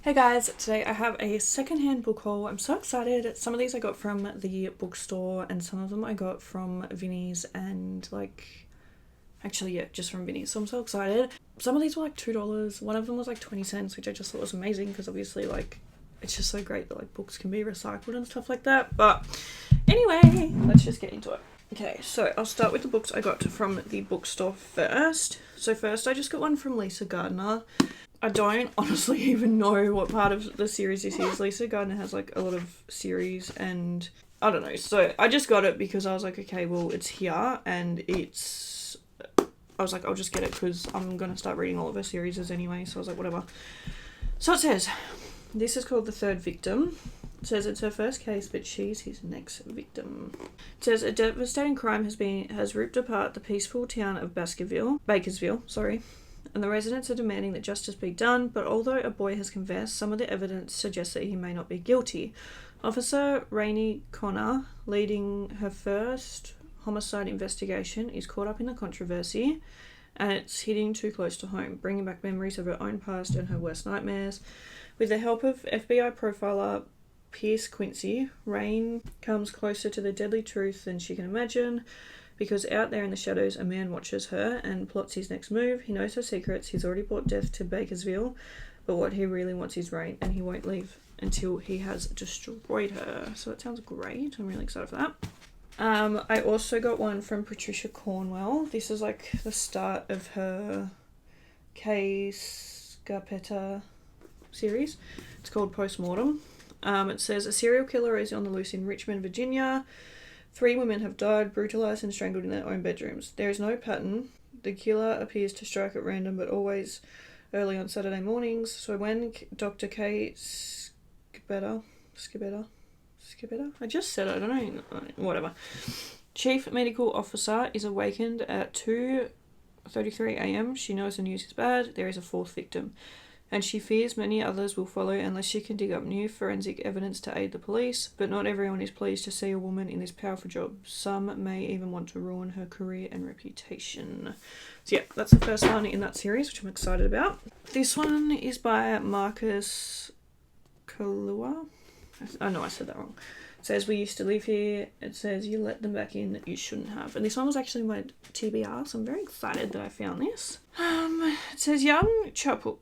Hey guys, today I have a secondhand book haul. I'm so excited. Some of these I got from the bookstore and some of them I got from Vinnie's and just from Vinnie's. So I'm so excited. Some of these were like $2. One of them was like 20 cents, which I just thought was amazing because obviously it's just so great that books can be recycled and stuff like that. But anyway, let's just get into it. Okay, so I'll start with the books I got from the bookstore first. So first I just got one from Lisa Gardner. I don't honestly even know what part of the series this is. Lisa Gardner has a lot of series and I don't know. So I just got it because I was like, okay, well, it's here and I was like, I'll just get it because I'm going to start reading all of her series anyway. So I was like, whatever. So it says, this is called The Third Victim. It says it's her first case, but she's his next victim. It says a devastating crime has ripped apart the peaceful town of Bakersville, and the residents are demanding that justice be done, but although a boy has confessed, some of the evidence suggests that he may not be guilty. Officer Rainey Connor, leading her first homicide investigation, is caught up in the controversy, and it's hitting too close to home, bringing back memories of her own past and her worst nightmares. With the help of FBI profiler Pierce Quincy, Rain comes closer to the deadly truth than she can imagine. Because out there in the shadows, a man watches her and plots his next move. He knows her secrets. He's already brought death to Bakersville, but what he really wants is Rain, and he won't leave until he has destroyed her. So that sounds great. I'm really excited for that. I also got one from Patricia Cornwell. This is the start of her Kay Scarpetta series. It's called Postmortem. It says a serial killer is on the loose in Richmond, Virginia. 3 women have died, brutalized and strangled in their own bedrooms. There is no pattern. The killer appears to strike at random, but always early on Saturday mornings. So when Dr. Kay Scarpetta, I just said it, I don't know, whatever. Chief Medical Officer is awakened at 2:33 a.m. She knows the news is bad. There is a 4th victim, and she fears many others will follow unless she can dig up new forensic evidence to aid the police. But not everyone is pleased to see a woman in this powerful job. Some may even want to ruin her career and reputation. So yeah, that's the first one in that series, which I'm excited about. This one is by Marcus Kalua. I know I said that wrong. It says, we used to live here. It says, you let them back in that you shouldn't have. And this one was actually my TBR, so I'm very excited that I found this. It says, young couple,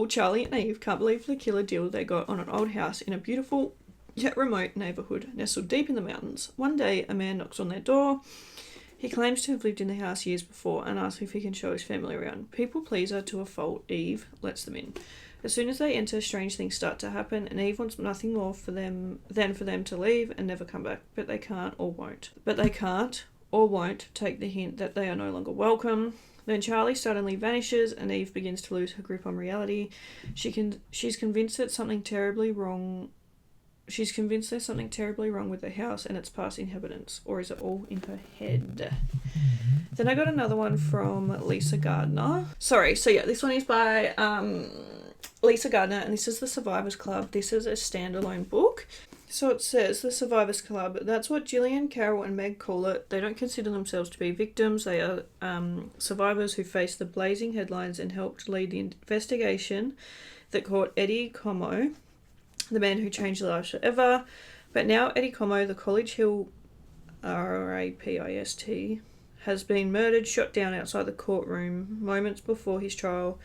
Charlie and Eve, can't believe the killer deal they got on an old house in a beautiful yet remote neighbourhood nestled deep in the mountains. One day, a man knocks on their door. He claims to have lived in the house years before and asks if he can show his family around. People pleaser to a fault, Eve lets them in. As soon as they enter, strange things start to happen, and Eve wants nothing more than for them to leave and never come back. But they can't or won't take the hint that they are no longer welcome. Then Charlie suddenly vanishes, and Eve begins to lose her grip on reality. She's convinced there's something terribly wrong with the house and its past inhabitants, or is it all in her head? Then I got another one from Lisa Gardner. This one is by Lisa Gardner, and this is The Survivors Club. This is a standalone book. So it says, The Survivors Club. That's what Gillian, Carol and Meg call it. They don't consider themselves to be victims. They are survivors who faced the blazing headlines and helped lead the investigation that caught Eddie Como, the man who changed their lives forever. But now Eddie Como, the College Hill rapist, has been murdered, shot down outside the courtroom moments before his trial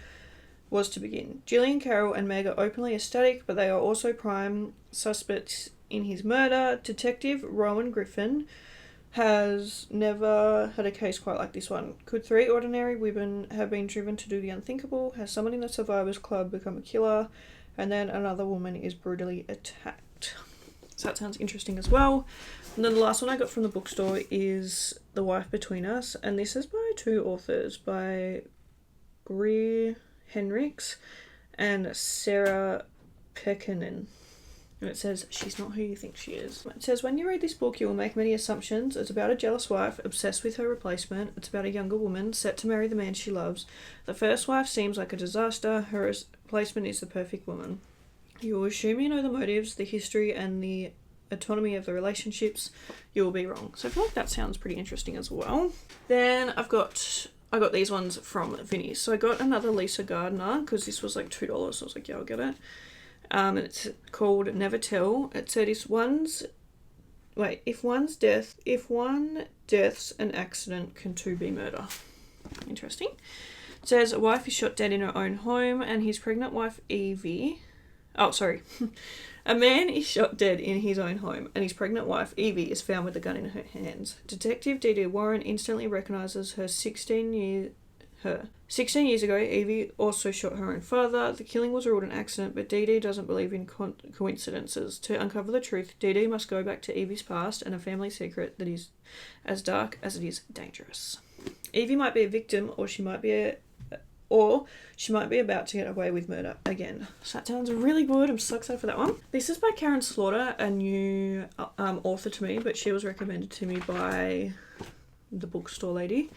was to begin. Gillian, Carol and Meg are openly ecstatic, but they are also prime suspects in his murder. Detective Rowan Griffin has never had a case quite like this one. Could 3 ordinary women have been driven to do the unthinkable? Has someone in the Survivors Club become a killer? And then another woman is brutally attacked. So that sounds interesting as well. And then the last one I got from the bookstore is The Wife Between Us, and this is by 2 authors, by Greer Henricks and Sarah Pekkanen. And it says, she's not who you think she is. It says, when you read this book, you will make many assumptions. It's about a jealous wife obsessed with her replacement. It's about a younger woman set to marry the man she loves. The first wife seems like a disaster. Her replacement is the perfect woman. You will assume you know the motives, the history, and the autonomy of the relationships. You will be wrong. So I feel like that sounds pretty interesting as well. Then I've got I got these ones from Vinnie's. So I got another Lisa Gardner because this was like $2. So I was like, yeah, I'll get it. And it's called Never Tell. It said if one death's an accident, can two be murder? Interesting. It says a wife is shot dead in her own home, and his pregnant wife Evie. Oh, sorry. A man is shot dead in his own home, and his pregnant wife Evie is found with a gun in her hands. Detective Dee Dee Warren instantly recognises her 16 years ago, Evie also shot her own father. The killing was ruled an accident, but Dee Dee doesn't believe in coincidences. To uncover the truth, Dee Dee must go back to Evie's past and a family secret that is as dark as it is dangerous. Evie might be a victim, or she might be about to get away with murder again. So that sounds really good. I'm so excited for that one. This is by Karen Slaughter, a new author to me, but she was recommended to me by the bookstore lady.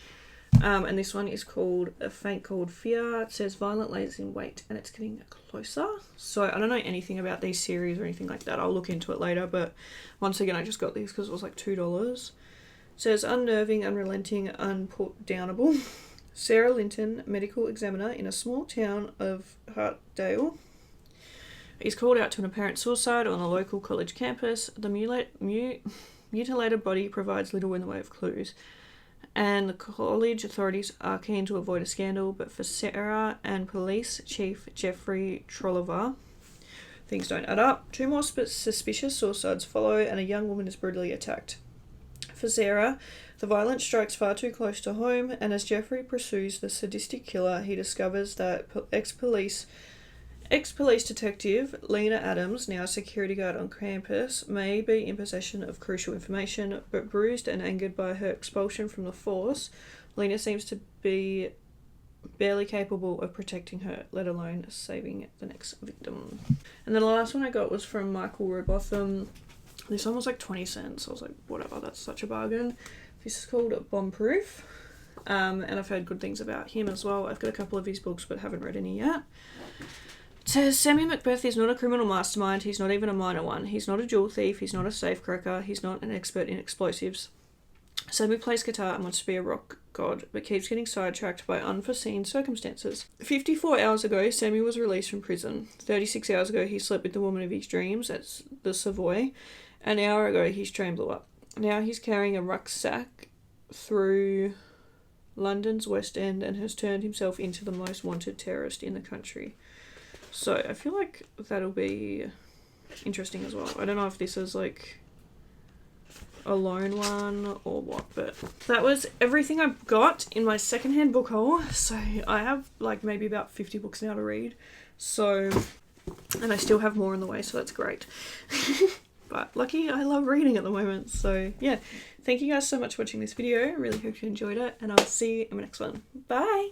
And this one is called A Faint Cold Fear. It says violent lays in wait, and it's getting closer. So I don't know anything about these series or anything like that. I'll look into it later, but once again, I just got these because it was like $2. It says unnerving, unrelenting, unputdownable. Sarah Linton, medical examiner in a small town of Hartdale, is called out to an apparent suicide on a local college campus. The mutilated body provides little in the way of clues, and the college authorities are keen to avoid a scandal, but for Sarah and police chief Jeffrey Troliver, things don't add up. Two more suspicious suicides follow, and a young woman is brutally attacked. For Sarah, the violence strikes far too close to home, and as Jeffrey pursues the sadistic killer, he discovers that ex-police detective Lena Adams, now a security guard on campus, may be in possession of crucial information, but bruised and angered by her expulsion from the force, Lena seems to be barely capable of protecting her, let alone saving the next victim. And then the last one I got was from Michael Robotham. This one was like 20 cents. I was like, whatever, that's such a bargain. This is called Bombproof. And I've heard good things about him as well. I've got a couple of his books, but haven't read any yet. It says, Sammy Macbeth is not a criminal mastermind. He's not even a minor one. He's not a jewel thief. He's not a safecracker. He's not an expert in explosives. Sammy plays guitar and wants to be a rock god, but keeps getting sidetracked by unforeseen circumstances. 54 hours ago, Sammy was released from prison. 36 hours ago, he slept with the woman of his dreams at the Savoy. An hour ago, his train blew up. Now he's carrying a rucksack through London's West End and has turned himself into the most wanted terrorist in the country. So I feel like that'll be interesting as well. I don't know if this is like a lone one or what, but that was everything I got in my secondhand book haul. So I have like maybe about 50 books now to read. So, and I still have more on the way, so that's great. But lucky, I love reading at the moment. So yeah, thank you guys so much for watching this video. I really hope you enjoyed it, and I'll see you in the next one. Bye!